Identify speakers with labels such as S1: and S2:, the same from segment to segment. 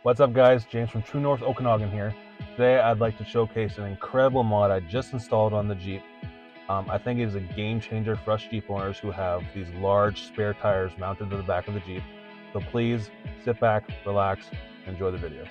S1: What's up guys, James from True North Okanagan here. Today I'd like to showcase an incredible mod I just installed on the Jeep. I think it is a game changer for us Jeep owners who have these large spare tires mounted to the back of the Jeep. So please sit back, relax, enjoy the video.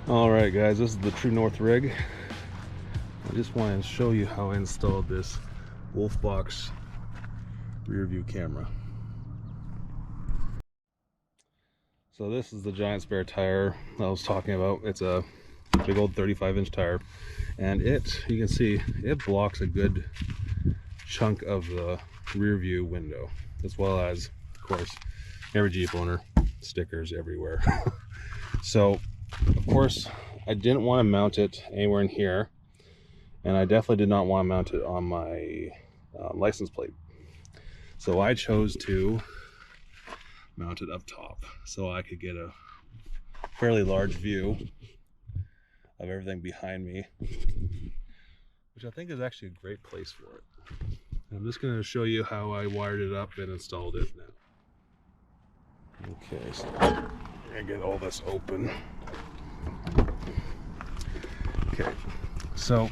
S1: Alright guys, this is the True North rig. I just wanted to show you how I installed this WOLFBOX rear view camera. So this is the giant spare tire I was talking about. It's a big old 35-inch tire, and you can see it blocks a good chunk of the rear view window, as well as, of course, every Jeep owner, stickers everywhere. So of course I didn't want to mount it anywhere in here, and I definitely did not want to mount it on my license plate. So I chose to mount it up top so I could get a fairly large view of everything behind me, which I think is actually a great place for it. I'm just going to show you how I wired it up and installed it now. Okay, so I'm going to get all this open. Okay, so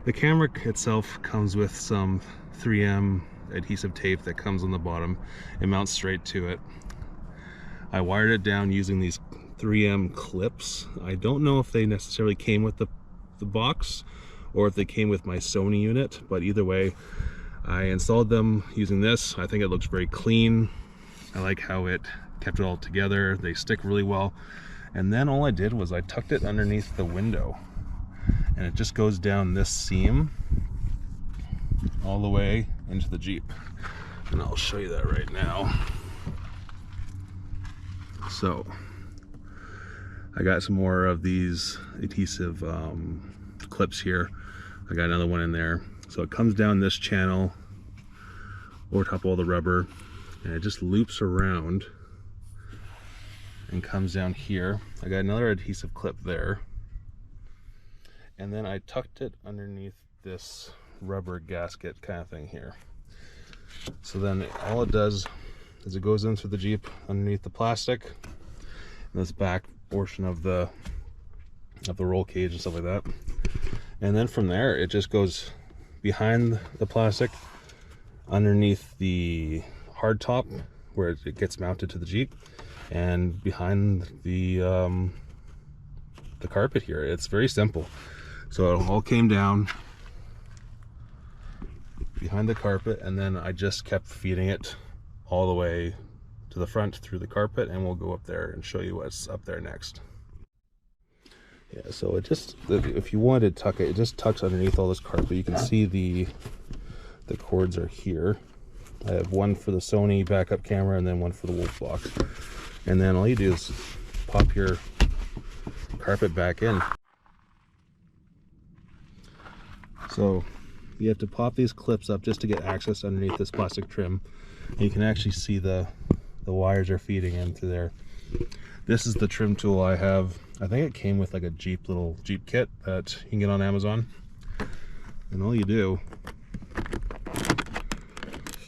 S1: the camera itself comes with some 3M adhesive tape that comes on the bottom. It mounts straight to it. I wired it down using these 3M clips. I don't know if they necessarily came with the box or if they came with my Sony unit, but either way, I installed them using this. I think it looks very clean. I like how it kept it all together. They stick really well. And then all I did was I tucked it underneath the window, and it just goes down this seam all the way into the Jeep. And I'll show you that right now. So I got some more of these adhesive clips here. I got another one in there. So it comes down this channel over top of all the rubber, and it just loops around and comes down here. I got another adhesive clip there, and then I tucked it underneath this rubber gasket kind of thing here. So then all it does is it goes into the Jeep underneath the plastic, and this back portion of the roll cage and stuff like that, and then from there it just goes behind the plastic underneath the hard top where it gets mounted to the Jeep, and behind the carpet here. It's very simple. So it all came down behind the carpet, and then I just kept feeding it all the way to the front through the carpet, and we'll go up there and show you what's up there next. Yeah, so it just, if you wanted to tuck it, it just tucks underneath all this carpet. You can see the cords are here. I have one for the Sony backup camera and then one for the WOLFBOX. And then all you do is pop your carpet back in. So you have to pop these clips up just to get access underneath this plastic trim. And you can actually see the wires are feeding into there. This is the trim tool I have. I think it came with like a little Jeep kit that you can get on Amazon. And all you do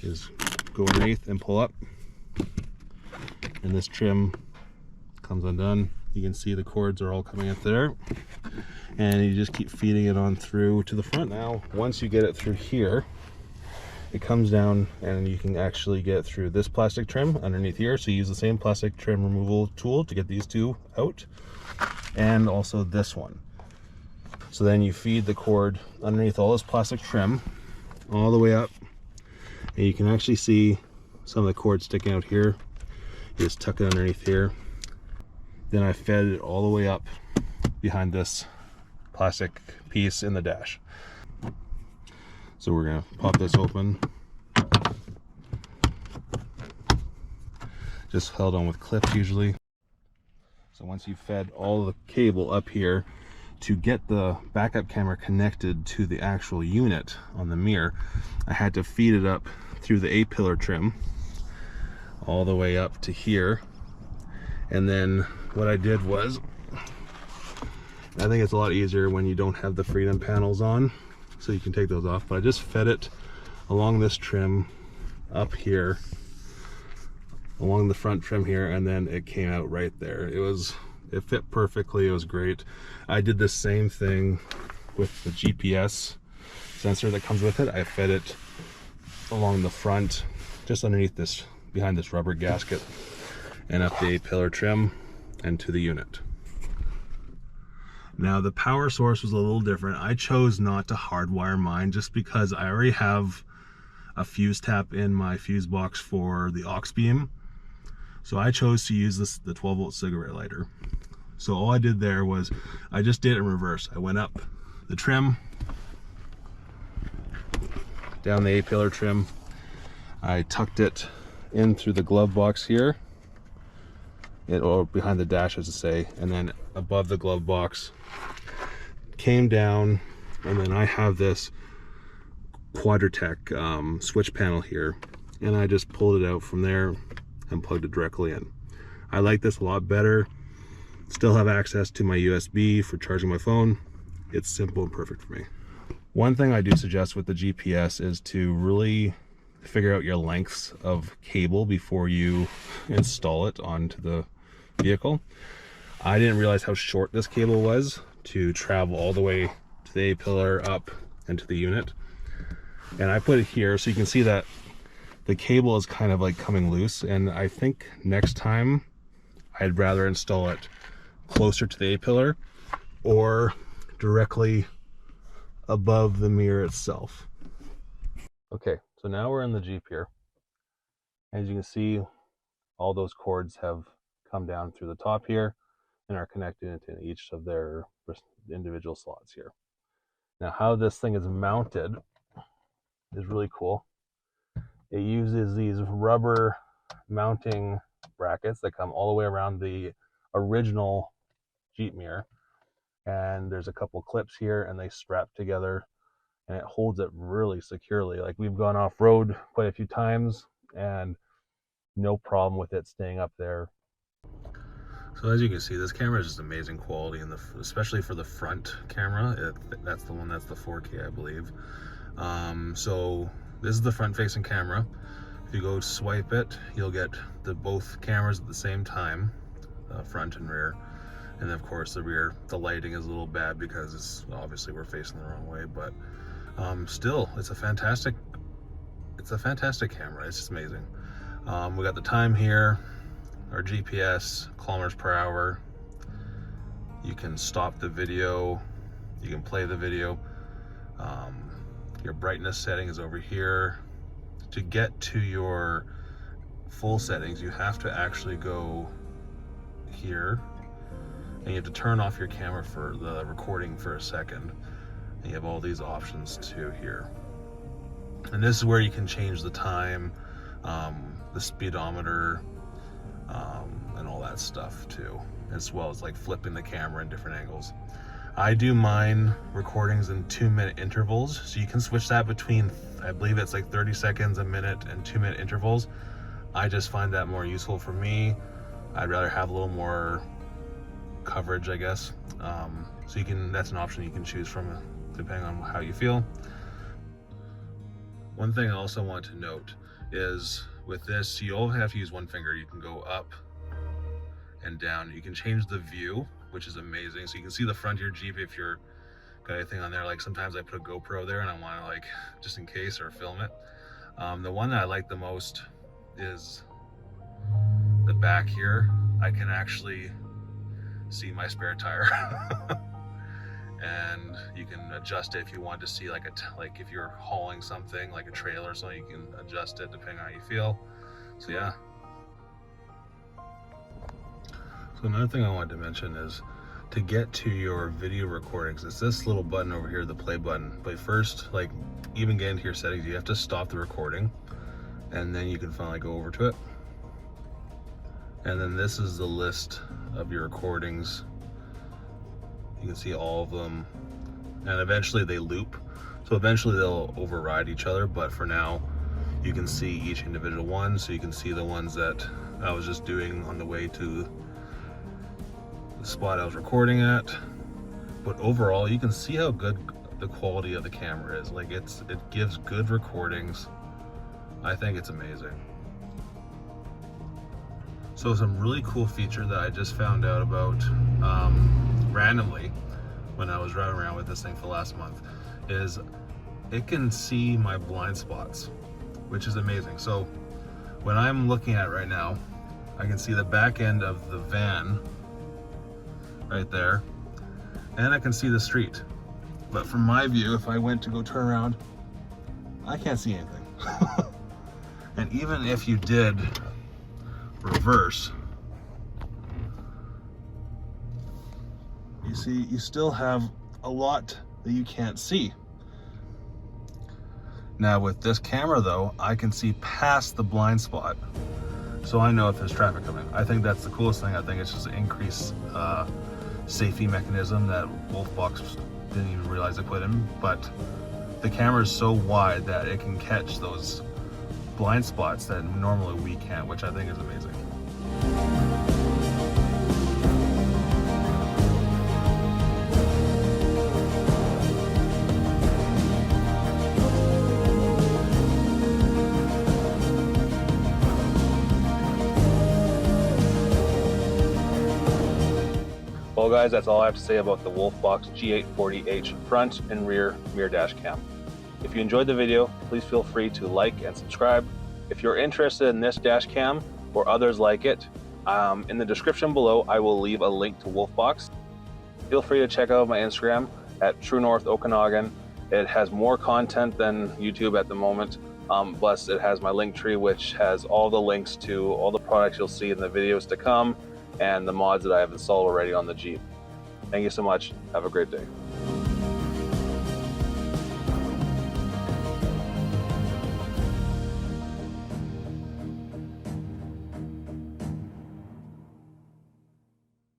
S1: is go underneath and pull up, and this trim comes undone. You can see the cords are all coming up there, and you just keep feeding it on through to the front. Now once you get it through here, it comes down and you can actually get through this plastic trim underneath here. So you use the same plastic trim removal tool to get these two out, and also this one. So then you feed the cord underneath all this plastic trim all the way up And you can actually see some of the cord sticking out here. You just tuck it underneath here. Then I fed it all the way up behind this plastic piece in the dash. So we're gonna pop this open. Just held on with clips usually. So once you've fed all the cable up here, to get the backup camera connected to the actual unit on the mirror, I had to feed it up through the A-pillar trim all the way up to here. And then what I did was, I think it's a lot easier when you don't have the freedom panels on, so you can take those off, but I just fed it along this trim up here, along the front trim here, and then it came out right there. It fit perfectly. It was great. I did the same thing with the GPS sensor that comes with it. I fed it along the front, just underneath this, behind this rubber gasket, and up the A-pillar trim and to the unit. Now the power source was a little different. I chose not to hardwire mine just because I already have a fuse tap in my fuse box for the aux beam. So I chose to use the 12-volt cigarette lighter. So all I did there was, I just did it in reverse. I went up the trim, down the A-pillar trim. I tucked it in through the glove box here, or behind the dash, as to say, and then above the glove box, came down, and then I have this Quadratech switch panel here, and I just pulled it out from there and plugged it directly in. I like this a lot better. Still have access to my USB for charging my phone. It's simple and perfect for me. One thing I do suggest with the GPS is to really figure out your lengths of cable before you install it onto the vehicle. I didn't realize how short this cable was to travel all the way to the A-pillar up and to the unit. And I put it here so you can see that the cable is kind of like coming loose, and I think next time I'd rather install it closer to the A-pillar or directly above the mirror itself. Okay, so now we're in the Jeep here. As you can see, all those cords have come down through the top here and are connected into each of their individual slots here. Now how this thing is mounted is really cool. It uses these rubber mounting brackets that come all the way around the original Jeep mirror, and there's a couple clips here, and they strap together, and it holds it really securely. Like, we've gone off-road quite a few times and no problem with it staying up there. So as you can see, this camera is just amazing quality, and especially for the front camera. That's the one that's the 4K, I believe. So this is the front-facing camera. If you go swipe it, you'll get both cameras at the same time, front and rear. And then of course the rear, the lighting is a little bad because it's obviously we're facing the wrong way, but still, it's a fantastic camera. It's just amazing. We got the time here, our GPS, kilometers per hour. You can stop the video, you can play the video. Your brightness setting is over here. To get to your full settings, you have to actually go here, and you have to turn off your camera for the recording for a second, and you have all these options too here. And this is where you can change the time, the speedometer, and all that stuff too, as well as like flipping the camera in different angles. I do mine recordings in 2-minute intervals, so you can switch that between, I believe it's like 30 seconds, a minute, and 2-minute intervals. I just find that more useful for me. I'd rather have a little more coverage, I guess. So you can, that's an option you can choose from depending on how you feel. One thing I also want to note is with this, you all have to use one finger. You can go up and down. You can change the view, which is amazing. So you can see the front of your Jeep if you're got anything on there. Like sometimes I put a GoPro there and I want to, like, just in case, or film it. The one that I like the most is the back here. I can actually see my spare tire. and you can adjust it if you want to see like like if you're hauling something like a trailer, so you can adjust it depending on how you feel. So yeah. So another thing I wanted to mention is to get to your video recordings, it's this little button over here, the play button. But first, like even get into your settings, you have to stop the recording, and then you can finally go over to it. And then this is the list of your recordings. You can see all of them, and eventually they loop. So eventually they'll override each other, but for now you can see each individual one. So you can see the ones that I was just doing on the way to the spot I was recording at. But overall, you can see how good the quality of the camera is. Like it gives good recordings. I think it's amazing. So some really cool feature that I just found out about randomly when I was driving around with this thing for the last month is it can see my blind spots, which is amazing. So when I'm looking at it right now, I can see the back end of the van right there, and I can see the street. But from my view, if I went to go turn around, I can't see anything. And even if you did reverse, you see, you still have a lot that you can't see. Now with this camera though, I can see past the blind spot, so I know if there's traffic coming. I think that's the coolest thing. I think it's just an increased safety mechanism that WOLFBOX didn't even realize they put in, but the camera is so wide that it can catch those blind spots that normally we can't, which I think is amazing. Well guys, that's all I have to say about the WOLFBOX G840H front and rear mirror dash cam. If you enjoyed the video, please feel free to like and subscribe. If you're interested in this dash cam or others like it, in the description below I will leave a link to WOLFBOX. Feel free to check out my Instagram at True North Okanagan. It has more content than YouTube at the moment. Plus it has my link tree, which has all the links to all the products you'll see in the videos to come and the mods that I have installed already on the Jeep. Thank you so much. Have a great day.